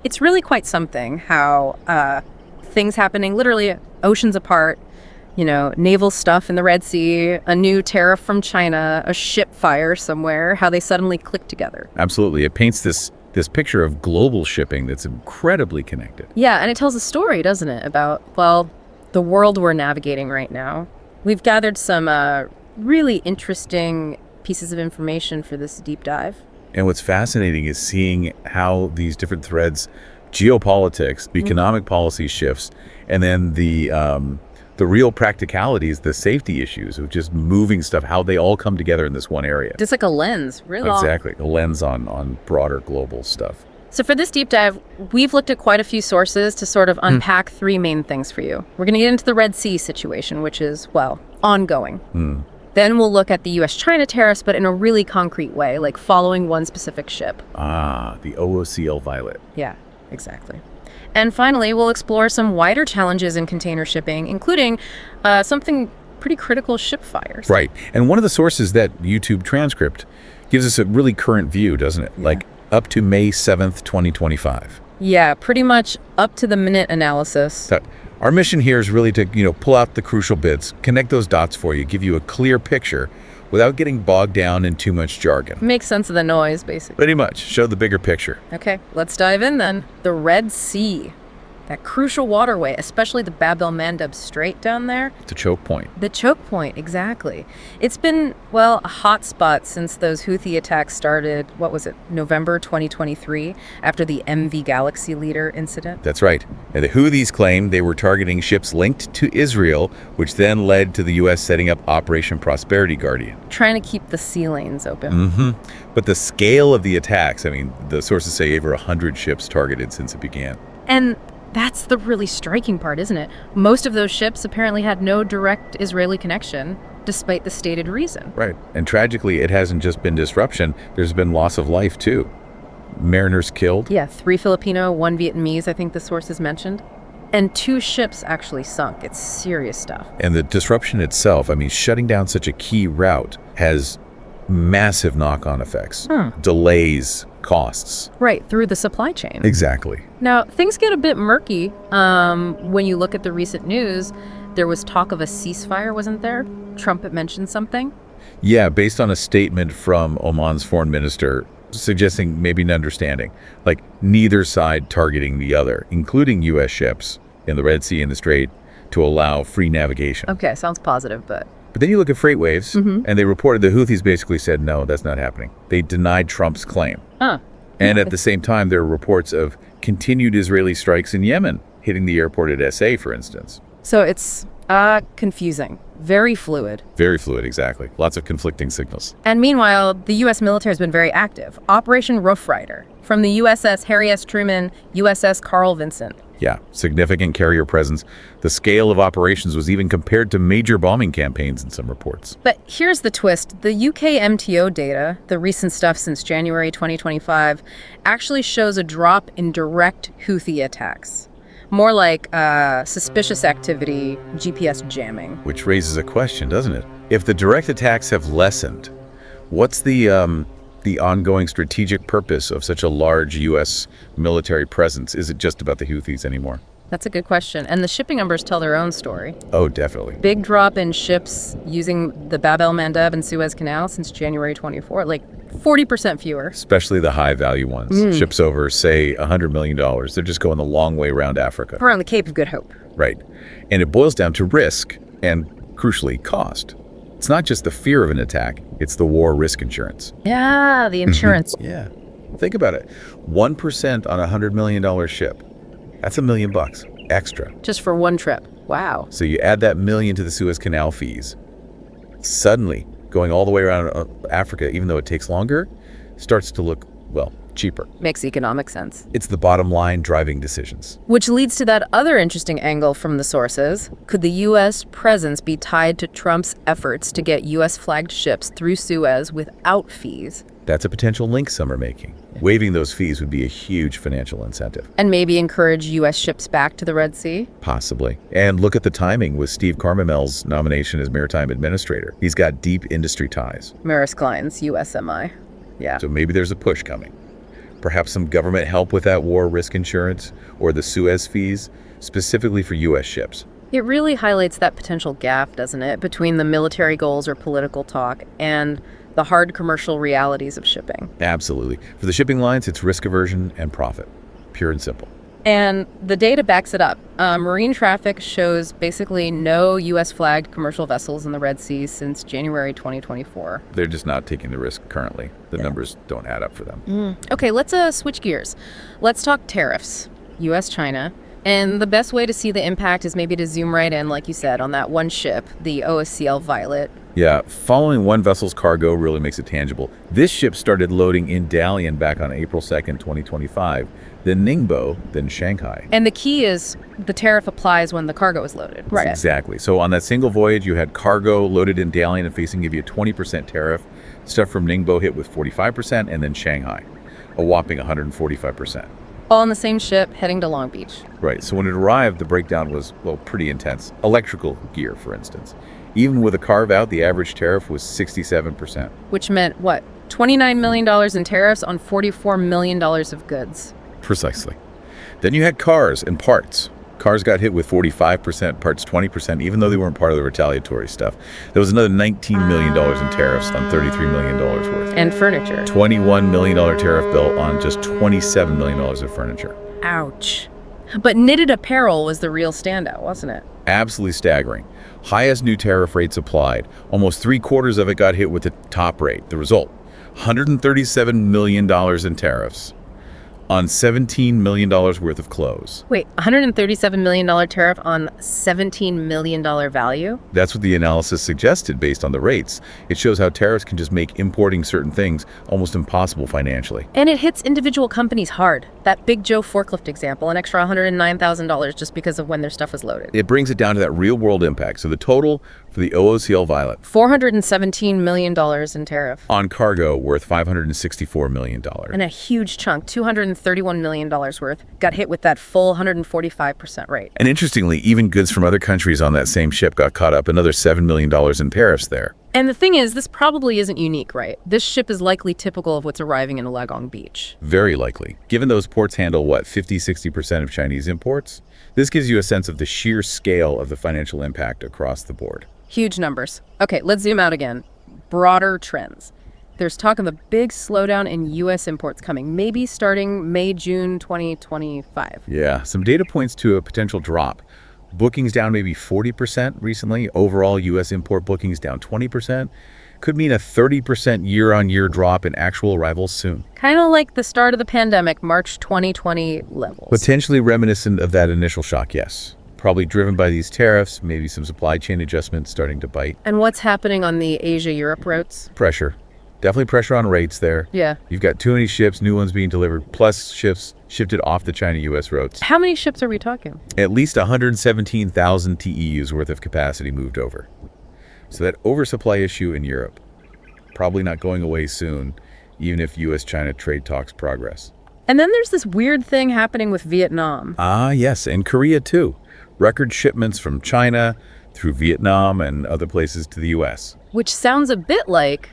It's really quite something how things happening literally oceans apart, naval stuff in the Red Sea, a new tariff from China, a ship fire somewhere, how they suddenly click together. Absolutely. It paints this picture of global shipping that's incredibly connected. Yeah, and it tells a story, doesn't it, about, well, the world we're navigating right now. We've gathered some really interesting pieces of information for this deep dive. And what's fascinating is seeing how these different threads, geopolitics, economic policy shifts, and then the real practicalities, the safety issues of just moving stuff, how they all come together in this one area. Just like a lens, really. Exactly, a lens on broader global stuff. So for this deep dive, we've looked at quite a few sources to sort of unpack three main things for you. We're going to get into the Red Sea situation, which is, well, ongoing. Then we'll look at the U.S.-China tariffs, but in a really concrete way, like following one specific ship. The OOCL Violet. Yeah, exactly. And finally, we'll explore some wider challenges in container shipping, including something pretty critical, ship fires. Right. And one of the sources, that YouTube transcript, gives us a really current view, doesn't it? Yeah. Like up to May 7th, 2025. Yeah, pretty much up to the minute analysis. So our mission here is really to, pull out the crucial bits, connect those dots for you, give you a clear picture without getting bogged down in too much jargon. Make sense of the noise, basically. Pretty much. Show the bigger picture. Okay, let's dive in then. The Red Sea, that crucial waterway, especially the Bab el-Mandeb Strait down there. The choke point. The choke point, exactly. It's been, well, a hot spot since those Houthi attacks started, November 2023, after the MV Galaxy Leader incident? That's right. And the Houthis claimed they were targeting ships linked to Israel, which then led to the U.S. setting up Operation Prosperity Guardian. Trying to keep the sea lanes open. But the scale of the attacks, the sources say over 100 ships targeted since it began. And that's the really striking part, isn't it? Most of those ships apparently had no direct Israeli connection, despite the stated reason. Right. And tragically, it hasn't just been disruption. There's been loss of life, too. Mariners killed. Yeah, 3 Filipino, 1 Vietnamese, I think the sources mentioned. And 2 ships actually sunk. It's serious stuff. And the disruption itself, shutting down such a key route has massive knock-on effects. Delays, costs. Right, through the supply chain. Exactly. Now, things get a bit murky when you look at the recent news. There was talk of a ceasefire, wasn't there? Trump had mentioned something. Yeah, based on a statement from Oman's foreign minister suggesting maybe an understanding, like neither side targeting the other, including U.S. ships in the Red Sea and the Strait, to allow free navigation. Okay, sounds positive, but then you look at freight waves, and they reported the Houthis basically said, no, that's not happening. They denied Trump's claim. And at the same time, there are reports of continued Israeli strikes in Yemen, hitting the airport at SA, for instance. So it's confusing, very fluid. Very fluid, exactly. Lots of conflicting signals. And meanwhile, the U.S. military has been very active. Operation Rough Rider, from the USS Harry S. Truman, USS Carl Vinson. Yeah, significant carrier presence. The scale of operations was even compared to major bombing campaigns in some reports. But here's the twist. The UK MTO data, the recent stuff since January 2025, actually shows a drop in direct Houthi attacks. More like suspicious activity, GPS jamming. Which raises a question, doesn't it? If the direct attacks have lessened, what's the ongoing strategic purpose of such a large U.S. military presence? Is it just about the Houthis anymore? That's a good question. And the shipping numbers tell their own story. Oh, definitely. Big drop in ships using the Bab el-Mandeb and Suez Canal since January 24, like 40% fewer. Especially the high-value ones. Ships over, say, $100 million. They're just going the long way around Africa. Around the Cape of Good Hope. Right. And it boils down to risk and, crucially, cost. It's not just the fear of an attack, it's the war risk insurance. Yeah, the insurance. Yeah. Think about it. 1% on a $100 million ship. That's $1 million extra. Just for one trip. Wow. So you add that million to the Suez Canal fees. Suddenly, going all the way around Africa, even though it takes longer, starts to look, well, cheaper. Makes economic sense. It's the bottom line driving decisions. Which leads to that other interesting angle from the sources. Could the U.S. presence be tied to Trump's efforts to get U.S.-flagged ships through Suez without fees? That's a potential link some are making. Waiving those fees would be a huge financial incentive. And maybe encourage U.S. ships back to the Red Sea? Possibly. And look at the timing with Steve Carmimel's nomination as Maritime Administrator. He's got deep industry ties. Maris Klein's USMI. Yeah. So maybe there's a push coming. Perhaps some government help with that war risk insurance or the Suez fees, specifically for U.S. ships. It really highlights that potential gap, doesn't it, between the military goals or political talk and the hard commercial realities of shipping. Absolutely. For the shipping lines, it's risk aversion and profit. Pure and simple. And the data backs it up. Marine traffic shows basically no U.S. flagged commercial vessels in the Red Sea since January 2024. They're just not taking the risk currently. The numbers don't add up for them. Okay, let's switch gears. Let's talk tariffs, U.S.-China. And the best way to see the impact is maybe to zoom right in, like you said, on that one ship, the OOCL Violet. Yeah, following one vessel's cargo really makes it tangible. This ship started loading in Dalian back on April 2nd, 2025, then Ningbo, then Shanghai. And the key is the tariff applies when the cargo is loaded. Right. Exactly. So on that single voyage, you had cargo loaded in Dalian and facing give you a 20% tariff. Stuff from Ningbo hit with 45%, and then Shanghai, a whopping 145%. All on the same ship heading to Long Beach. Right. So when it arrived, the breakdown was, well, pretty intense. Electrical gear, for instance. Even with a carve-out, the average tariff was 67%. Which meant, what, $29 million in tariffs on $44 million of goods. Precisely. Then you had cars and parts. Cars got hit with 45%, parts 20%, even though they weren't part of the retaliatory stuff. There was another $19 million in tariffs on $33 million worth. And furniture. $21 million tariff bill on just $27 million of furniture. Ouch. But knitted apparel was the real standout, wasn't it? Absolutely staggering. Highest new tariff rates applied. Almost 3/4 of it got hit with the top rate. The result, $137 million in tariffs on $17 million worth of clothes. Wait, $137 million tariff on $17 million value? That's what the analysis suggested based on the rates. It shows how tariffs can just make importing certain things almost impossible financially. And it hits individual companies hard. That Big Joe forklift example, an extra $109,000 just because of when their stuff was loaded. It brings it down to that real-world impact. So the total for the OOCL Violet, $417 million in tariff. on cargo worth $564 million. And a huge chunk, $231 million worth, got hit with that full 145% rate. And interestingly, even goods from other countries on that same ship got caught up, another $7 million in tariffs there. And the thing is, this probably isn't unique, right? This ship is likely typical of what's arriving in Legong Beach. Very likely. Given those ports handle, 50-60% of Chinese imports, this gives you a sense of the sheer scale of the financial impact across the board. Huge numbers. Okay, let's zoom out again. Broader trends. There's talk of a big slowdown in U.S. imports coming, maybe starting May, June 2025. Yeah, some data points to a potential drop. Bookings down maybe 40% recently. Overall, U.S. import bookings down 20%. Could mean a 30% year-on-year drop in actual arrivals soon. Kind of like the start of the pandemic, March 2020 levels. Potentially reminiscent of that initial shock, yes. Probably driven by these tariffs, maybe some supply chain adjustments starting to bite. And what's happening on the Asia-Europe routes? Pressure. Definitely pressure on rates there. Yeah. You've got too many ships, new ones being delivered, plus ships shifted off the China-U.S. routes. How many ships are we talking? At least 117,000 TEUs worth of capacity moved over. So that oversupply issue in Europe, probably not going away soon, even if U.S.-China trade talks progress. And then there's this weird thing happening with Vietnam. Ah, yes, and Korea too. Record shipments from China through Vietnam and other places to the U.S. Which sounds a bit like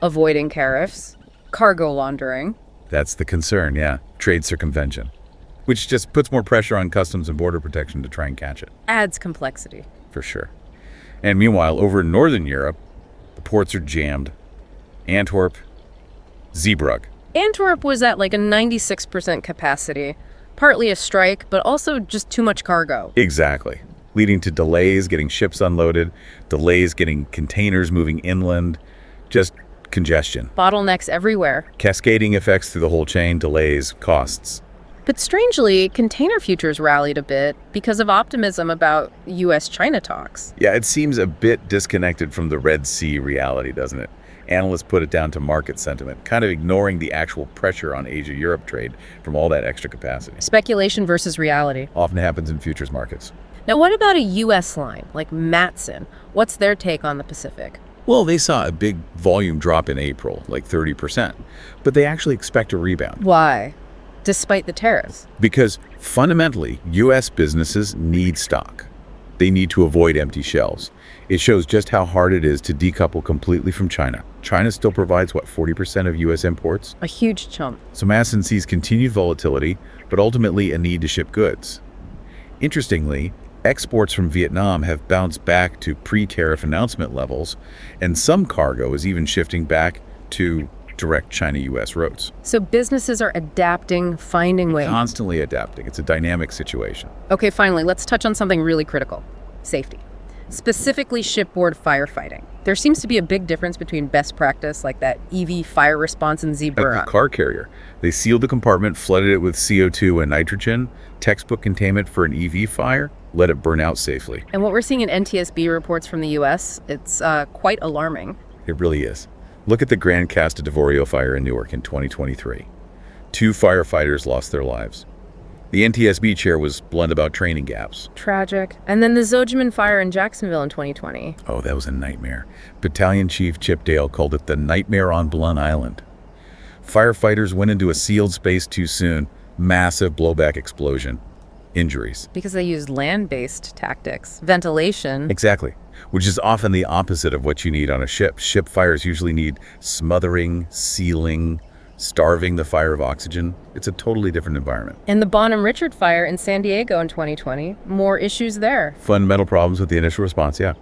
avoiding tariffs, cargo laundering. That's the concern, yeah. Trade circumvention, which just puts more pressure on customs and border protection to try and catch it. Adds complexity. For sure. And meanwhile, over in Northern Europe, the ports are jammed. Antwerp, Zeebrugge. Antwerp was at like a 96% capacity, partly a strike, but also just too much cargo. Exactly. Leading to delays getting ships unloaded, delays getting containers moving inland, just congestion. Bottlenecks everywhere. Cascading effects through the whole chain, delays, costs. But strangely, container futures rallied a bit because of optimism about U.S.-China talks. Yeah, it seems a bit disconnected from the Red Sea reality, doesn't it? Analysts put it down to market sentiment, kind of ignoring the actual pressure on Asia-Europe trade from all that extra capacity. Speculation versus reality. Often happens in futures markets. Now, what about a U.S. line like Matson? What's their take on the Pacific? Well, they saw a big volume drop in April, like 30%, but they actually expect a rebound. Why? Despite the tariffs. Because fundamentally, U.S. businesses need stock. They need to avoid empty shelves. It shows just how hard it is to decouple completely from China. China still provides, 40% of U.S. imports? A huge chunk. So Masson sees continued volatility, but ultimately a need to ship goods. Interestingly, exports from Vietnam have bounced back to pre-tariff announcement levels, and some cargo is even shifting back to direct China-U.S. routes. So businesses are adapting, finding ways. Constantly adapting. It's a dynamic situation. Okay, finally, let's touch on something really critical. Safety. Specifically shipboard firefighting. There seems to be a big difference between best practice, like that EV fire response in At Zebra. the car carrier, they sealed the compartment, flooded it with CO2 and nitrogen, textbook containment for an EV fire, let it burn out safely. And what we're seeing in NTSB reports from the U.S., it's quite alarming. It really is. Look at the Grand Casa DeVorio fire in Newark in 2023. 2 firefighters lost their lives. The NTSB chair was blunt about training gaps. Tragic. And then the Zogeman fire in Jacksonville in 2020. Oh, that was a nightmare. Battalion Chief Chip Dale called it the nightmare on Blunt Island. Firefighters went into a sealed space too soon. Massive blowback explosion. Injuries. Because they used land-based tactics. Ventilation. Exactly. Which is often the opposite of what you need on a ship. Ship fires usually need smothering, sealing, starving the fire of oxygen. It's a totally different environment. And the Bonham Richard fire in San Diego in 2020. More issues there. Fundamental problems with the initial response, yeah.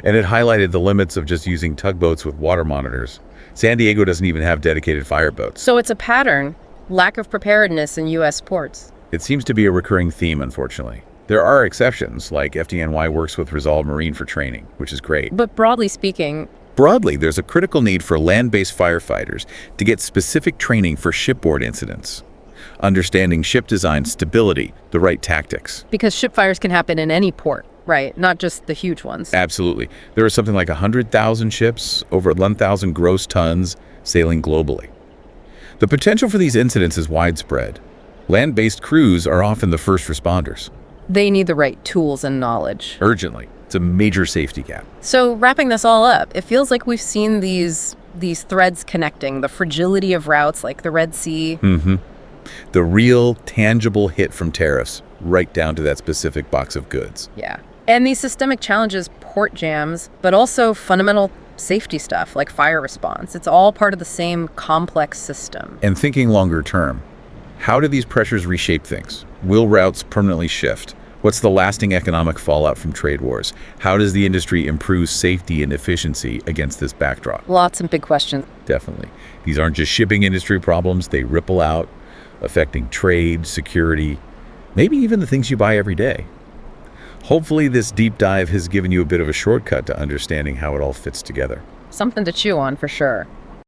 And it highlighted the limits of just using tugboats with water monitors. San Diego doesn't even have dedicated fire boats. So it's a pattern. Lack of preparedness in U.S. ports. It seems to be a recurring theme, unfortunately. There are exceptions, like FDNY works with Resolve Marine for training, which is great. But broadly speaking, Broadly, there's a critical need for land-based firefighters to get specific training for shipboard incidents, understanding ship design, stability, the right tactics. because ship fires can happen in any port, right? Not just the huge ones. Absolutely. There are something like 100,000 ships, over 1,000 gross tons, sailing globally. The potential for these incidents is widespread. Land-based crews are often the first responders. They need the right tools and knowledge. Urgently. It's a major safety gap. So wrapping this all up, it feels like we've seen these threads connecting, the fragility of routes like the Red Sea. The real, tangible hit from tariffs, right down to that specific box of goods. Yeah. And these systemic challenges, port jams, but also fundamental safety stuff like fire response. It's all part of the same complex system. And thinking longer term, how do these pressures reshape things? Will routes permanently shift? What's the lasting economic fallout from trade wars? How does the industry improve safety and efficiency against this backdrop? Lots of big questions. Definitely. These aren't just shipping industry problems, they ripple out, affecting trade, security, maybe even the things you buy every day. Hopefully this deep dive has given you a bit of a shortcut to understanding how it all fits together. Something to chew on for sure.